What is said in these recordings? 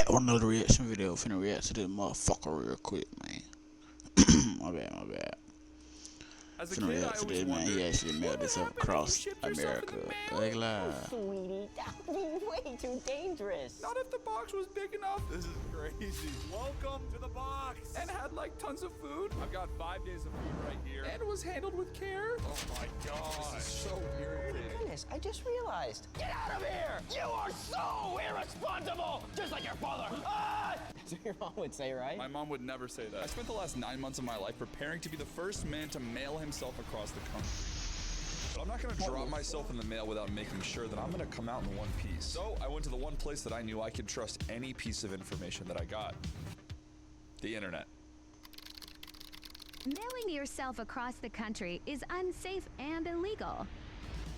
back with another reaction video. Finna react to this motherfucker real quick, man. my bad. As a Finna kid, I react to always this, man. He wondered, actually what mailed would this up happen if you across shipped yourself in the America. mail? Like live. Sweetie, that would be way too dangerous. Not if the box was big enough. This is crazy. Welcome to the box. And had like tons of food. I've got 5 days of food right here. And it was handled with care. Oh my god. This is so irritating. Goodness, I just realized. Get out of here! You are so irresponsible! Just like your father. Ah! That's what your mom would say, right? My mom would never say that. I spent the last 9 months of my life preparing to be the first man to mail himself across the country. But I'm not gonna drop myself in the mail without making sure that I'm gonna come out in one piece. So I went to the one place that I knew I could trust any piece of information that I got. The internet. Mailing yourself across the country is unsafe and illegal.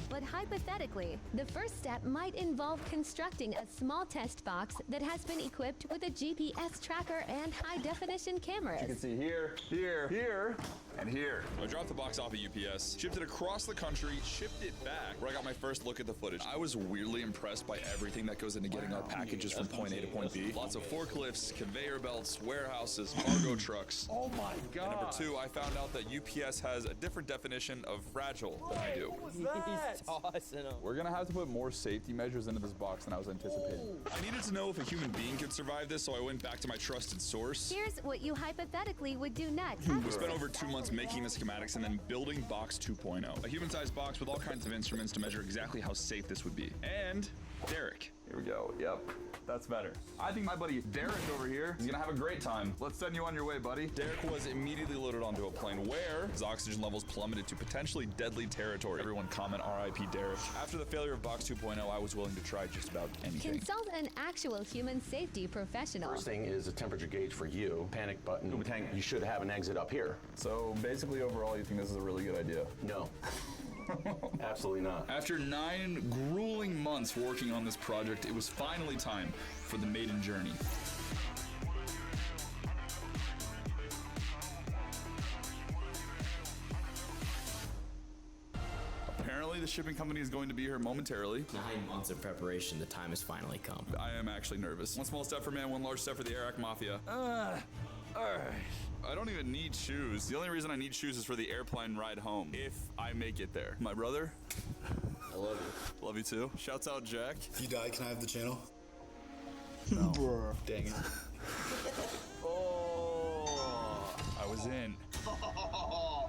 But hypothetically, the first step might involve constructing a small test box that has been equipped with a GPS tracker and high-definition cameras. You can see here, and here. I dropped the box off at UPS, shipped it across the country, shipped it back, where I got my first look at the footage. I was weirdly impressed by everything that goes into getting our packages from point A to point B. Lots of forklifts, conveyor belts, warehouses, cargo trucks. Oh my god. And number two, I found out that UPS has a different definition of fragile than I do. What was that? He's tossing him. We're gonna have to put more safety measures into this box than I was anticipating. I needed to know if a human being could survive this, so I went back to my trusted source. Here's what you hypothetically would do next. We spent over 2 months making the schematics and then building box 2.0. A human-sized box with all kinds of instruments to measure exactly how safe this would be. And Derek. Here we go. Yep. That's better. I think my buddy Derek over here is gonna have a great time. Let's send you on your way, buddy. Derek was immediately loaded onto a plane where his oxygen levels plummeted to potentially deadly territory. Everyone comment RIP Derek. After the failure of box 2.0, I was willing to try just about anything. Consult an actual human safety professional. First thing is a temperature gauge for you. Panic button. You should have an exit up here. So basically overall, you think this is a really good idea? No. Absolutely not. After 9 grueling months working on this project, it was finally time for the maiden journey. Apparently, the shipping company is going to be here momentarily. 9 months of preparation, the time has finally come. I am actually nervous. One small step for man, one large step for the Iraq Mafia. I don't even need shoes. The only reason I need shoes is for the airplane ride home, if I make it there. My brother? I love you. Love you too. Shouts out Jack. If you die, can I have the channel? No. Bruh. Dang it. Oh. I was in.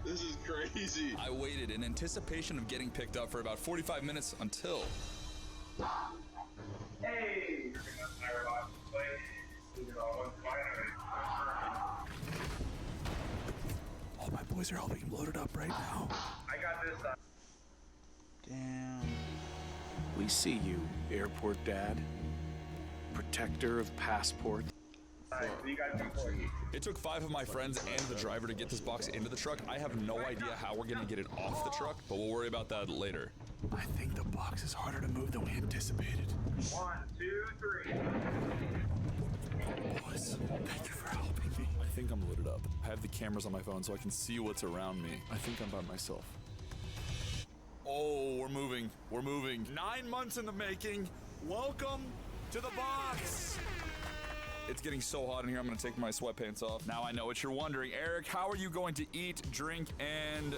This is crazy. I waited in anticipation of getting picked up for about 45 minutes until... Hey! All my boys are helping him load it up right now. I got this. Damn. We see you, airport dad, protector of passports. You got 2 for you. It took 5 of my friends and the driver to get this box into the truck. I have no idea how we're gonna get it off the truck, but we'll worry about that later. I think the box is harder to move than we anticipated. 1, 2, 3. Boys, thank you for helping me. I think I'm loaded up. I have the cameras on my phone so I can see what's around me. I think I'm by myself. Oh, we're moving. We're moving. 9 months in the making. Welcome to the box. It's getting so hot in here, I'm gonna take my sweatpants off. Now I know what you're wondering. Eric, how are you going to eat, drink, and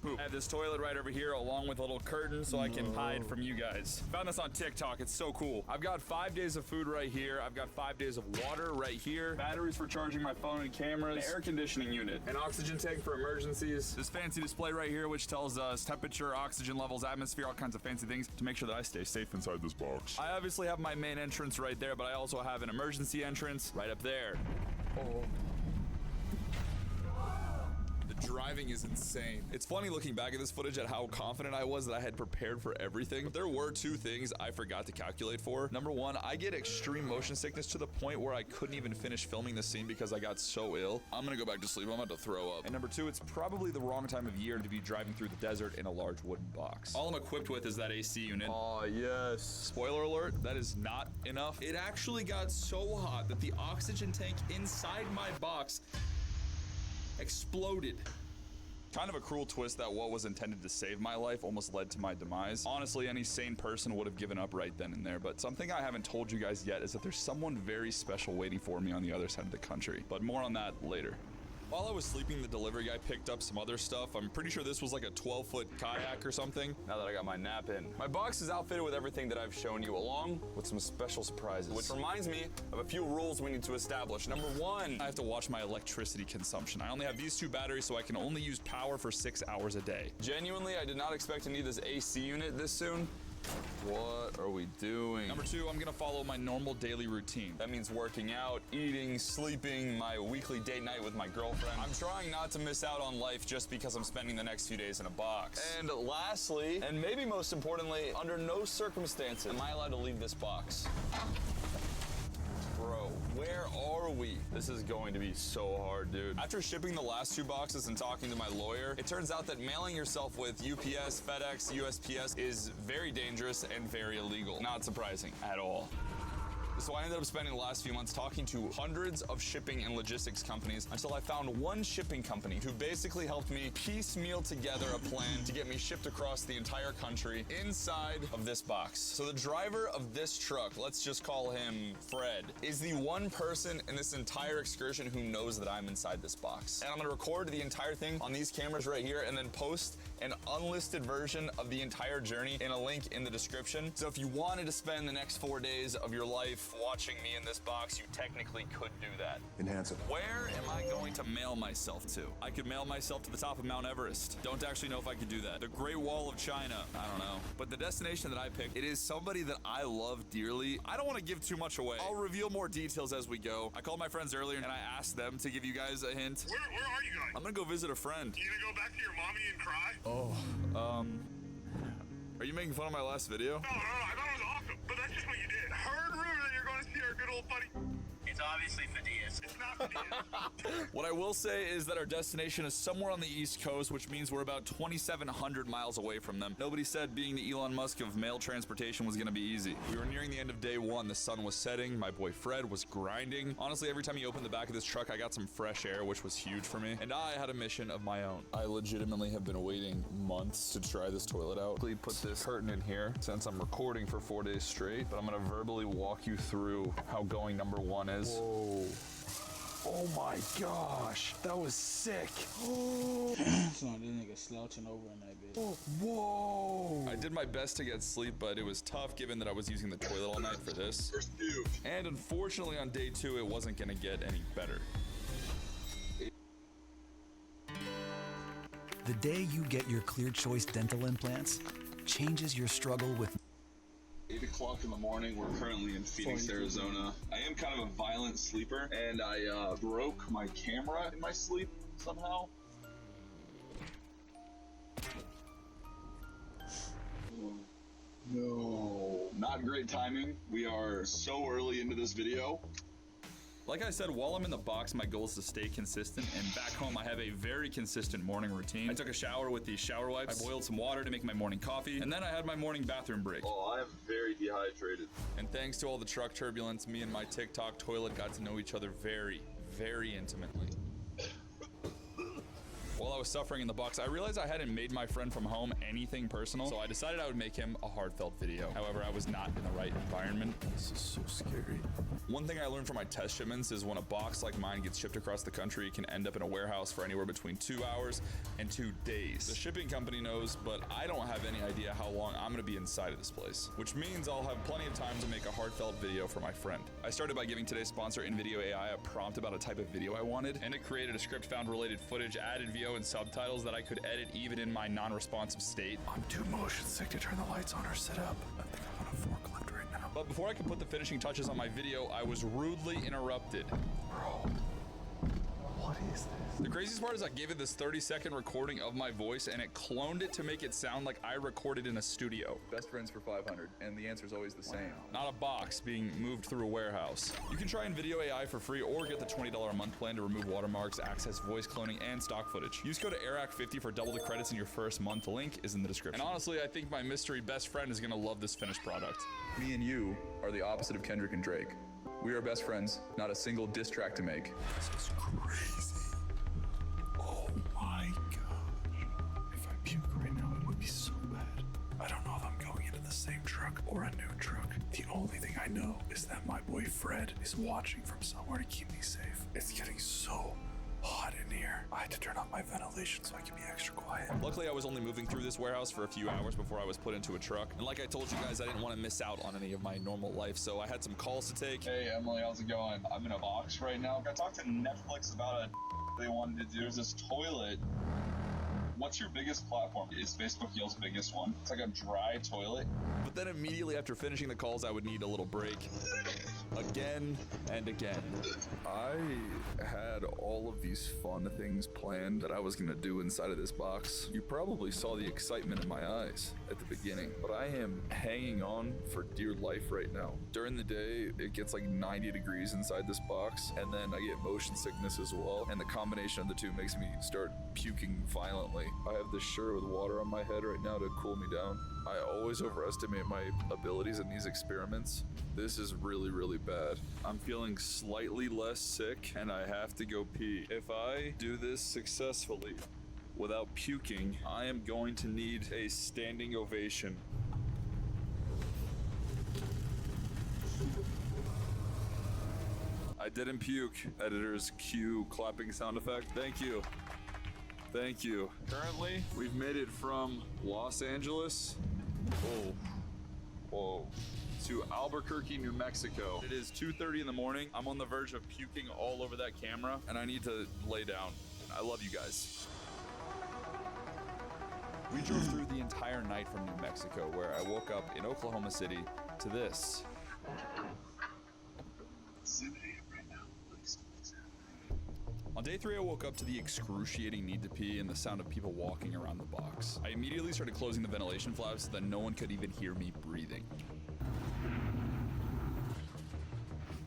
poop? I have this toilet right over here along with a little curtain so I can hide from you guys. Found this on TikTok, it's so cool. I've got 5 days of food right here. I've got 5 days of water right here. Batteries for charging my phone and cameras. An air conditioning unit. An oxygen tank for emergencies. This fancy display right here which tells us temperature, oxygen levels, atmosphere, all kinds of fancy things to make sure that I stay safe inside this box. I obviously have my main entrance right there, but I also have an emergency entrance right up there. Oh. The driving is insane. It's funny looking back at this footage at how confident I was that I had prepared for everything. But there were 2 things I forgot to calculate for. Number 1, I get extreme motion sickness to the point where I couldn't even finish filming the scene because I got so ill. I'm gonna go back to sleep. I'm about to throw up. And number 2, it's probably the wrong time of year to be driving through the desert in a large wooden box. All I'm equipped with is that AC unit. Oh, yes. Spoiler alert, that is not enough. It actually got so hot that the oxygen tank inside my box exploded. Kind of a cruel twist that what was intended to save my life almost led to my demise. Honestly, any sane person would have given up right then and there, but something I haven't told you guys yet is that there's someone very special waiting for me on the other side of the country, but more on that later. While I was sleeping, the delivery guy picked up some other stuff. I'm pretty sure this was like a 12-foot kayak or something, now that I got my nap in. My box is outfitted with everything that I've shown you, along with some special surprises. Which reminds me of a few rules we need to establish. Number one, I have to watch my electricity consumption. I only have these 2 batteries, so I can only use power for 6 hours a day. Genuinely, I did not expect to need this AC unit this soon. What are we doing? Number 2, I'm gonna follow my normal daily routine. That means working out, eating, sleeping, my weekly date night with my girlfriend. I'm trying not to miss out on life just because I'm spending the next few days in a box. And lastly, and maybe most importantly, under no circumstances am I allowed to leave this box. Bro, where are we? This is going to be so hard, dude. After shipping the last 2 boxes and talking to my lawyer, it turns out that mailing yourself with UPS, FedEx, USPS is very dangerous and very illegal. Not surprising at all. So I ended up spending the last few months talking to hundreds of shipping and logistics companies until I found one shipping company who basically helped me piecemeal together a plan to get me shipped across the entire country inside of this box. So the driver of this truck, let's just call him Fred, is the one person in this entire excursion who knows that I'm inside this box. And I'm gonna record the entire thing on these cameras right here and then post an unlisted version of the entire journey in a link in the description. So if you wanted to spend the next 4 days of your life watching me in this box, you technically could do that. Enhance it. Where am I going to mail myself to? I could mail myself to the top of Mount Everest. Don't actually know if I could do that. The Great Wall of China. I don't know. But the destination that I picked, it is somebody that I love dearly. I don't want to give too much away. I'll reveal more details as we go. I called my friends earlier and I asked them to give you guys a hint. Where are you guys? I'm gonna go visit a friend. You gonna go back to your mommy and cry? Are you making fun of my last video? No, I thought it was awesome, but that's just what you did. Heard rumor that you're going to see our good old buddy. It's obviously Phineas. It's not Phineas. What I will say is that our destination is somewhere on the East Coast, which means we're about 2,700 miles away from them. Nobody said being the Elon Musk of mail transportation was gonna be easy. We were nearing the end of day 1. The sun was setting. My boy Fred was grinding. Honestly, every time he opened the back of this truck, I got some fresh air, which was huge for me. And I had a mission of my own. I legitimately have been waiting months to try this toilet out. Put this curtain in here since I'm recording for 4 days straight, but I'm gonna verbally walk you through how going number 1 is. Whoa. Oh my gosh, that was sick. So this nigga slouching over in that bitch. Oh, whoa. I did my best to get sleep, but it was tough given that I was using the toilet all night for this. And unfortunately on day 2, it wasn't gonna get any better. The day you get your Clear Choice dental implants changes your struggle with 8 o'clock in the morning. We're currently in Phoenix, Arizona. I am kind of a violent sleeper, and I broke my camera in my sleep somehow. No, not great timing. We are so early into this video. Like I said, while I'm in the box, my goal is to stay consistent, and back home I have a very consistent morning routine. I took a shower with these shower wipes, I boiled some water to make my morning coffee, and then I had my morning bathroom break. Oh, I am very dehydrated. And thanks to all the truck turbulence, me and my TikTok toilet got to know each other very, very intimately. While I was suffering in the box, I realized I hadn't made my friend from home anything personal, so I decided I would make him a heartfelt video. However, I was not in the right environment. This is so scary. One thing I learned from my test shipments is when a box like mine gets shipped across the country, it can end up in a warehouse for anywhere between 2 hours and 2 days. The shipping company knows, but I don't have any idea how long I'm gonna be inside of this place, which means I'll have plenty of time to make a heartfelt video for my friend. I started by giving today's sponsor, AMEICA, a prompt about a type of video I wanted, and it created a script, found related footage, added VO and subtitles that I could edit even in my non-responsive state. I'm too motion sick to turn the lights on or sit up. I think I'm on a forklift right now. But before I could put the finishing touches on my video, I was rudely interrupted. Bro, what is this? The craziest part is I gave it this 30-second recording of my voice and it cloned it to make it sound like I recorded in a studio. Best friends for 500, and the answer is always the same. Not a box being moved through a warehouse. You can try Video AI for free or get the $20 a month plan to remove watermarks, access voice cloning, and stock footage. Use code AIRAC50 for double the credits in your first month. The link is in the description. And honestly, I think my mystery best friend is gonna love this finished product. Me and you are the opposite of Kendrick and Drake. We are best friends, not a single diss track to make. This is crazy. Oh my God. same truck or a new truck. The only thing I know is that my boy Fred is watching from somewhere to keep me safe. It's getting so hot in here. I had to turn off my ventilation so I can be extra quiet. Luckily, I was only moving through this warehouse for a few hours before I was put into a truck. And like I told you guys, I didn't want to miss out on any of my normal life, so I had some calls to take. Hey, Emily, how's it going? I'm in a box right now. I talked to Netflix about a they wanted to do. There's this toilet. What's your biggest platform? Is Facebook Yale's biggest one? It's like a dry toilet. But then immediately after finishing the calls, I would need a little break. Again and again. I had all of these fun things planned that I was gonna do inside of this box. You probably saw the excitement in my eyes at the beginning, but I am hanging on for dear life right now. During the day, it gets like 90 degrees inside this box, and then I get motion sickness as well, and the combination of the two makes me start puking violently. I have this shirt with water on my head right now to cool me down. I always overestimate my abilities in these experiments. This is really, really bad. I'm feeling slightly less sick and I have to go pee. If I do this successfully without puking, I am going to need a standing ovation. I didn't puke. Editors, cue clapping sound effect. Thank you. Thank you. Currently, we've made it from Los Angeles, to Albuquerque, New Mexico. It is 2:30 in the morning. I'm on the verge of puking all over that camera, and I need to lay down. I love you guys. We drove through the entire night from New Mexico, where I woke up in Oklahoma City to this. On day 3, I woke up to the excruciating need to pee and the sound of people walking around the box. I immediately started closing the ventilation flaps so that no one could even hear me breathing.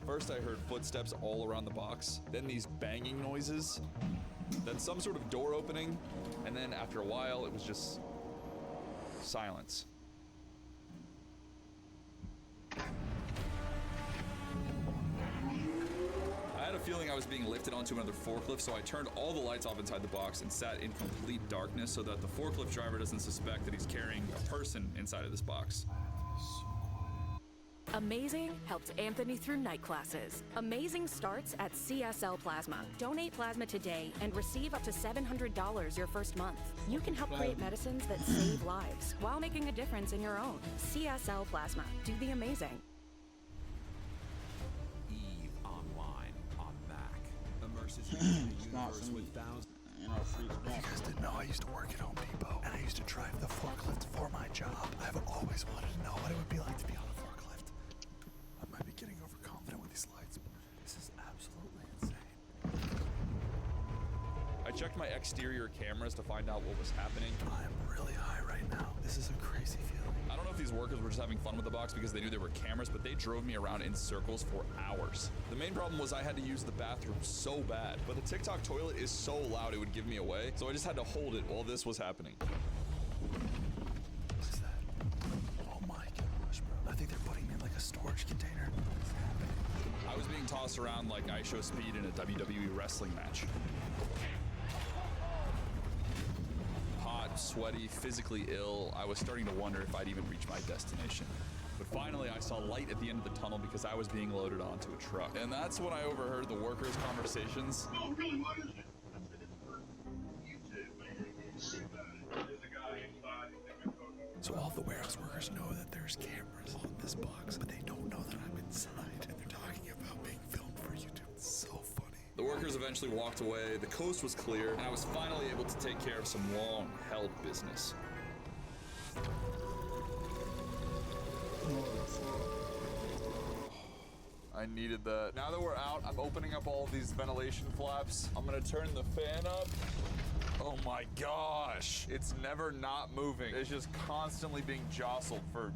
First, I heard footsteps all around the box, then these banging noises, then some sort of door opening, and then after a while, it was just silence. I had a feeling I was being lifted onto another forklift, so I turned all the lights off inside the box and sat in complete darkness so that the forklift driver doesn't suspect that he's carrying a person inside of this box. Amazing helps Anthony through night classes. Amazing starts at CSL Plasma. Donate plasma today and receive up to $700 your first month. You can help create medicines that save lives while making a difference in your own. CSL Plasma. Do the amazing. Eve Online on Mac. Immerses you It's in a not universe for me. with thousands. You know, free You guys didn't know I used to work at Home Depot, and I used to drive the forklift for my job. I've always wanted to know what it would be like to be on a forklift. I might be getting overconfident with these lights, but this is absolutely insane. I checked my exterior cameras to find out what was happening. I'm really high right now. This is a crazy feeling. I don't know if these workers were just having fun with the box because they knew there were cameras, but they drove me around in circles for hours. The main problem was I had to use the bathroom so bad, but the TikTok toilet is so loud it would give me away, so I just had to hold it while this was happening. What is that? Oh my gosh, bro. I think they're putting me in like a storage container. What's happening? I was being tossed around like I show speed in a WWE wrestling match. Hot, sweaty, physically ill, I was starting to wonder if I'd even reach my destination. But finally, I saw light at the end of the tunnel because I was being loaded onto a truck. And that's when I overheard the workers' conversations. Oh, really? What is it? YouTube, man. You see about it. There's a guy inside. So all the warehouse workers know that there's cameras on this box, but they don't know that I'm inside. And they're talking about being filmed for YouTube. It's so funny. The workers eventually walked away, the coast was clear, and I was finally able to take care of some long-held business. I needed that. Now that we're out, I'm opening up all of these ventilation flaps. I'm gonna turn the fan up. Oh my gosh. It's never not moving. It's just constantly being jostled for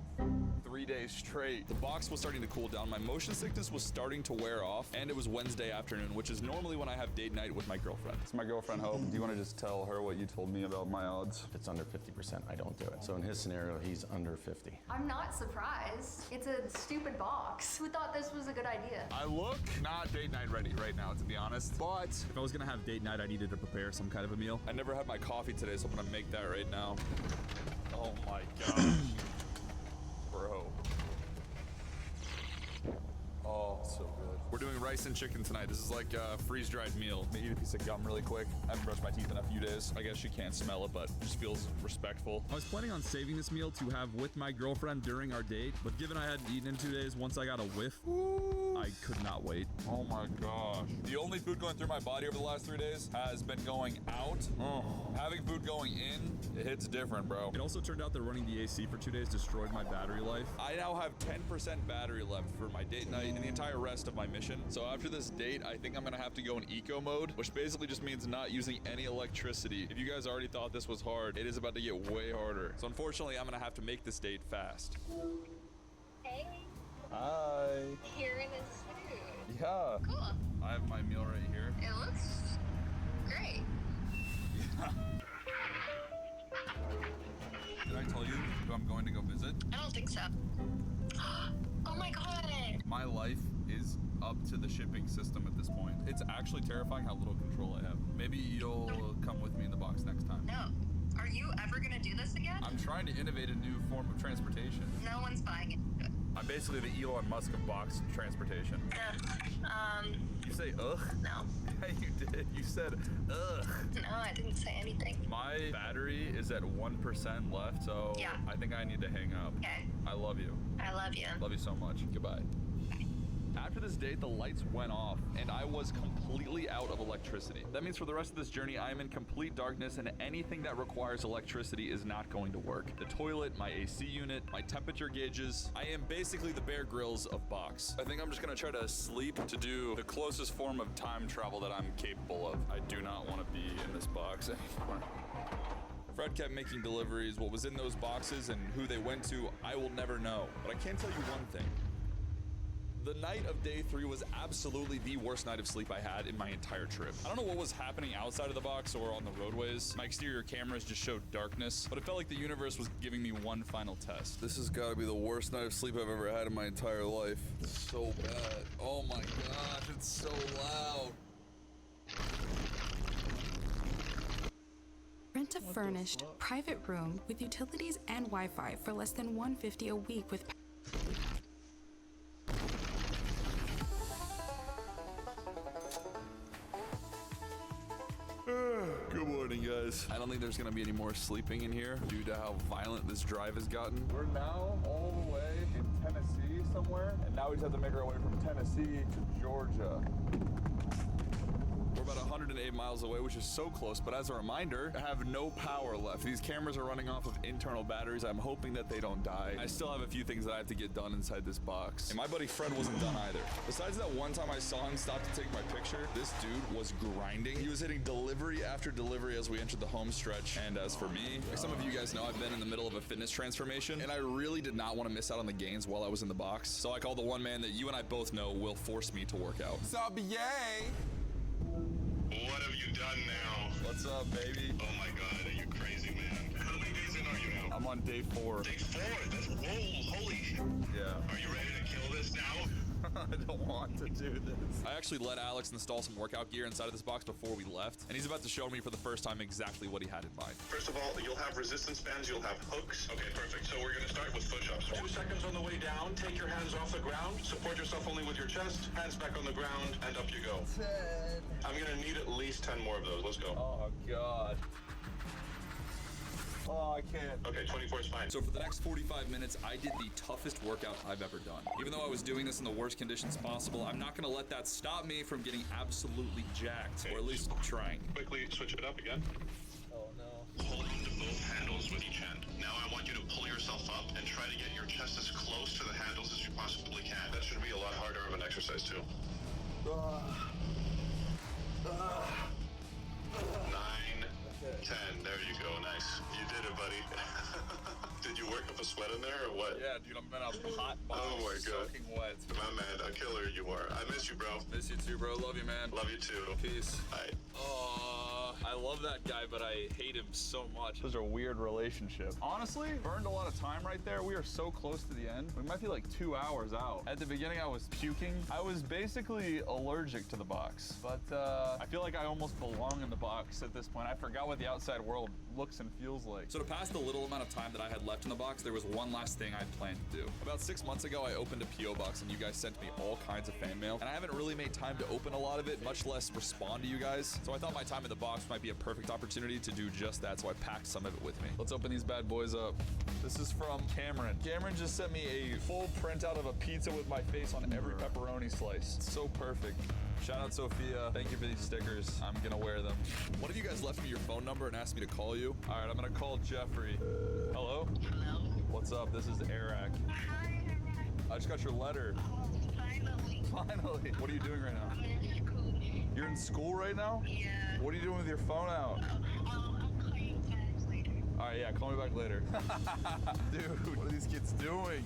3 days straight. The box was starting to cool down. My motion sickness was starting to wear off, and it was Wednesday afternoon, which is normally when I have date night with my girlfriend. It's my girlfriend, Hope. Do you want to just tell her what you told me about my odds? If it's under 50%, I don't do it. So in his scenario, he's under 50. I'm not surprised. It's a stupid box. Who thought this was a good idea? I look not date night ready right now, to be honest. But if I was gonna have date night, I needed to prepare some kind of a meal. I never had my coffee today, so I'm gonna make that right now. Oh my gosh. Oh, so good. We're doing rice and chicken tonight. This is like a freeze-dried meal. I'm gonna eat a piece of gum really quick. I haven't brushed my teeth in a few days. I guess she can't smell it, but it just feels respectful. I was planning on saving this meal to have with my girlfriend during our date, but given I hadn't eaten in 2 days, once I got a whiff, I could not wait. Oh my gosh. The only food going through my body over the last 3 days has been going out. Having food going in, it hits different, bro. It also turned out that running the AC for 2 days destroyed my battery life. I now have 10% battery left for my date night and the entire rest of my mission. So after this date, I think I'm gonna have to go in eco mode, which basically just means not using any electricity. If you guys already thought this was hard, it is about to get way harder. So unfortunately, I'm gonna have to make this date fast. Hey. Hi. Here in his food. Yeah. Cool. I have my meal right here. It looks great. Did I tell you who I'm going to go visit? I don't think so. Oh my god. My life is up to the shipping system at this point. It's actually terrifying how little control I have. Maybe you'll come with me in the box next time. No. Are you ever gonna do this again? I'm trying to innovate a new form of transportation. No one's buying into it. I'm basically the Elon Musk of box transportation. You say ugh? No. Yeah, you did. You said ugh. No, I didn't say anything. My battery is at 1% left, so Yeah. I think I need to hang up. Okay. I love you. I love you. Love you so much. Goodbye. After this date, the lights went off, and I was completely out of electricity. That means for the rest of this journey, I am in complete darkness, and anything that requires electricity is not going to work. The toilet, my AC unit, my temperature gauges. I am basically the Bear Grylls of box. I think I'm just gonna try to sleep to do the closest form of time travel that I'm capable of. I do not want to be in this box anymore. Fred kept making deliveries. What was in those boxes and who they went to, I will never know. But I can tell you one thing. The night of day 3 was absolutely the worst night of sleep I had in my entire trip. I don't know what was happening outside of the box or on the roadways. My exterior cameras just showed darkness, but it felt like the universe was giving me one final test. This has got to be the worst night of sleep I've ever had in my entire life. It's so bad. Oh my gosh, it's so loud. Rent a furnished, private room with utilities and Wi-Fi for less than $150 a week with... Good morning, guys. I don't think there's gonna be any more sleeping in here due to how violent this drive has gotten. We're now all the way in Tennessee somewhere, and now we just have to make our way from Tennessee to Georgia. We're about 108 miles away, which is so close, but as a reminder, I have no power left. These cameras are running off of internal batteries. I'm hoping that they don't die. I still have a few things that I have to get done inside this box. And my buddy Fred wasn't done either. Besides that one time I saw him stop to take my picture, this dude was grinding. He was hitting delivery after delivery as we entered the home stretch. And as for me, like some of you guys know, I've been in the middle of a fitness transformation, and I really did not want to miss out on the gains while I was in the box. So I called the one man that you and I both know will force me to work out. What's up, yay? What have you done now? What's up, baby? Oh my god, are you crazy, man? How many days in are you now? I'm on day 4. Day 4? That's holy shit. Yeah. Are you ready to kill this now? I don't want to do this. I actually let Alex install some workout gear inside of this box before we left, and he's about to show me for the first time exactly what he had in mind. First of all, you'll have resistance bands, you'll have hooks. Okay, perfect. So we're gonna start with push-ups. 2 seconds on the way down, take your hands off the ground, support yourself only with your chest, hands back on the ground, and up you go. 10. I'm gonna need at least 10 more of those. Let's go. Oh, God. Oh, I can't. Okay, 24 is fine. So for the next 45 minutes, I did the toughest workout I've ever done. Even though I was doing this in the worst conditions possible, I'm not gonna let that stop me from getting absolutely jacked, or at least trying. Quickly switch it up again. Oh, no. Hold on to both handles with each hand. Now I want you to pull yourself up and try to get your chest as close to the handles as you possibly can. That should be a lot harder of an exercise too. 9, 10, there you go, nice. You did it, buddy. Did you work up a sweat in there or what? Yeah, dude, I'm in a hot box, oh my God. soaking wet. My man, a killer you are. I miss you, bro. Miss you too, bro. Love you, man. Love you too. Peace. Bye. I love that guy, but I hate him so much. This is a weird relationship. Honestly, burned a lot of time right there. We are so close to the end. We might be like 2 hours out. At the beginning, I was puking. I was basically allergic to the box, but I feel like I almost belong in the box at this point. I forgot what the outside world looks and feels like. So to pass the little amount of time that I had left in the box, there was one last thing I planned to do. About 6 months ago, I opened a P.O. box and you guys sent me all kinds of fan mail, and I haven't really made time to open a lot of it, much less respond to you guys. So I thought my time in the box might be a perfect opportunity to do just that, so I packed some of it with me. Let's open these bad boys up. This is from Cameron. Cameron just sent me a full printout of a pizza with my face on every pepperoni slice. It's so perfect. Shout out Sophia. Thank you for these stickers. I'm gonna wear them. One of you guys left me your phone number and asked me to call you. All right, I'm gonna call Jeffrey. Hello? Hello? What's up? This is Eric. Hi, I just got your letter. finally. Finally. What are you doing right now? I'm in school. You're in school right now? Yeah. What are you doing with your phone out? I'll call you back later. All right, yeah, call me back later. Dude, what are these kids doing?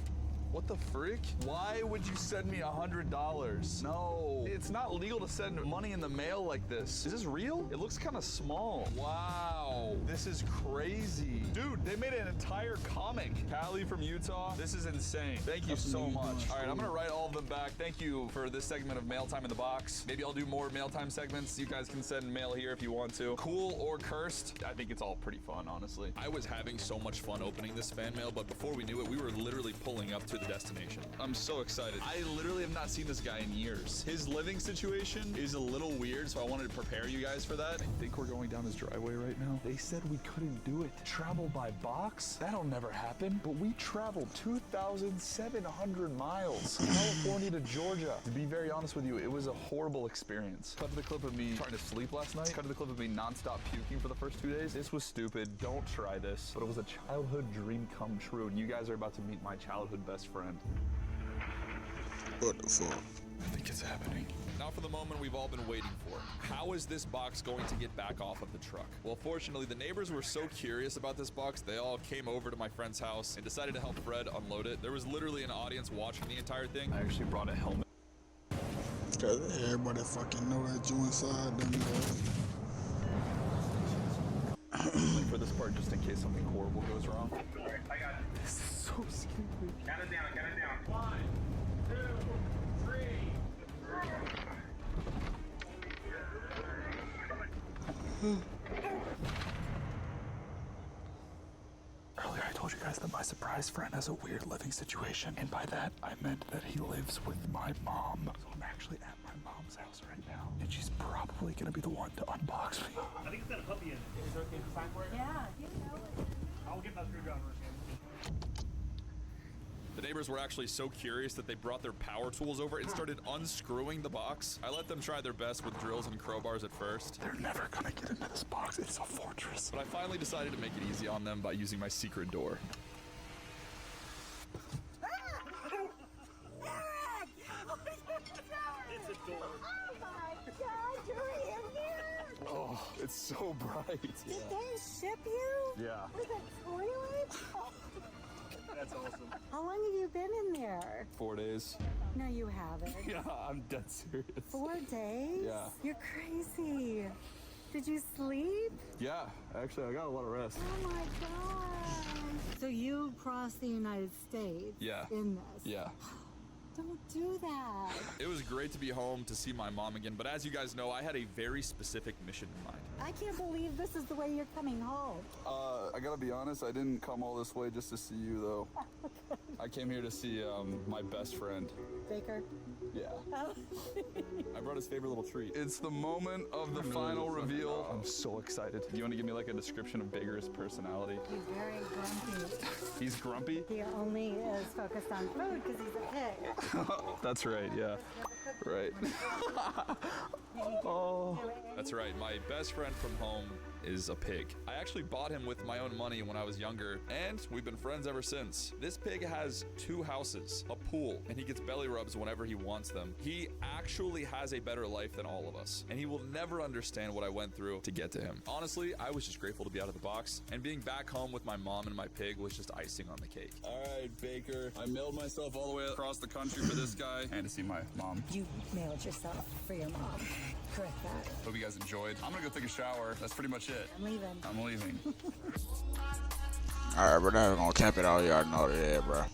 What the freak? Why would you send me $100? No, it's not legal to send money in the mail like this. Is this real? It looks kind of small. Wow, this is crazy. Dude, they made an entire comic. Callie from Utah, this is insane. Thank you so much. All right, I'm gonna write all of them back. Thank you for this segment of Mail Time in the Box. Maybe I'll do more Mail Time segments. You guys can send mail here if you want to. Cool or cursed, I think it's all pretty fun, honestly. I was having so much fun opening this fan mail, but before we knew it, we were literally pulling up to the destination. I'm so excited. I literally have not seen this guy in years. His living situation is a little weird, so I wanted to prepare you guys for that. I think we're going down his driveway right now. They said we couldn't do it. Travel by box? That'll never happen. But we traveled 2,700 miles, California to Georgia. To be very honest with you, it was a horrible experience. Cut to the clip of me trying to sleep last night. Cut to the clip of me nonstop puking for the first 2 days. This was stupid. Don't try this. But it was a childhood dream come true, and you guys are about to meet my childhood best friend. What the fuck? I think it's happening. Now for the moment we've all been waiting for. How is this box going to get back off of the truck? Well, fortunately, the neighbors were so curious about this box, they all came over to my friend's house and decided to help Fred unload it. There was literally an audience watching the entire thing. I actually brought a helmet. Cause everybody fucking know that you inside them guys. Like for this part, just in case something horrible goes wrong. Alright, I got it. This is so scary. Count it down, count it down. 1, 2, 3. Earlier I told you guys that my surprise friend has a weird living situation, and by that I meant that he lives with my mom. So I'm actually at my mom's house right now, and she's probably gonna be the one to unbox me. I think it's got a puppy in it. Is it okay to sign for it? Yeah, you know it. I'll get my screwdriver again. The neighbors were actually so curious that they brought their power tools over and started unscrewing the box. I let them try their best with drills and crowbars at first. They're never gonna get into this box. It's a fortress. But I finally decided to make it easy on them by using my secret door. It's a door. Oh my God, you're in here! Oh, it's so bright. Did they ship you? Yeah. With a toilet? Oh. That's awesome. How long have you been in there? 4 days. No, you haven't. Yeah, I'm dead serious. 4 days? Yeah. You're crazy. Did you sleep? Yeah, actually, I got a lot of rest. Oh my God. So you crossed the United States Yeah. in this? Yeah. Don't do that. It was great to be home to see my mom again, but as you guys know, I had a very specific mission in mind. I can't believe this is the way you're coming home. I gotta be honest, I didn't come all this way just to see you, though. I came here to see my best friend. Baker? Yeah. Oh. I brought his favorite little treat. It's the moment of the final reveal. I'm so excited. You want to give me like a description of Baker's personality? He's very grumpy. He's grumpy? He only is focused on food because he's a pig. That's right, yeah. Right. Oh. That's right, my best friend from home is a pig. I actually bought him with my own money when I was younger, and we've been friends ever since. This pig has 2 houses, a pool, and he gets belly rubs whenever he wants them. He actually has a better life than all of us, and he will never understand what I went through to get to him. Honestly, I was just grateful to be out of the box, and being back home with my mom and my pig was just icing on the cake. All right, Baker. I mailed myself all the way across the country for this guy and to see my mom. You mailed yourself for your mom. Correct that. Hope you guys enjoyed. I'm gonna go take a shower. That's pretty much it. I'm leaving. I'm leaving. Alright, bro, that's gonna cap it all. Y'all know that, bro.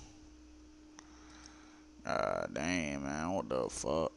Damn, man. What the fuck?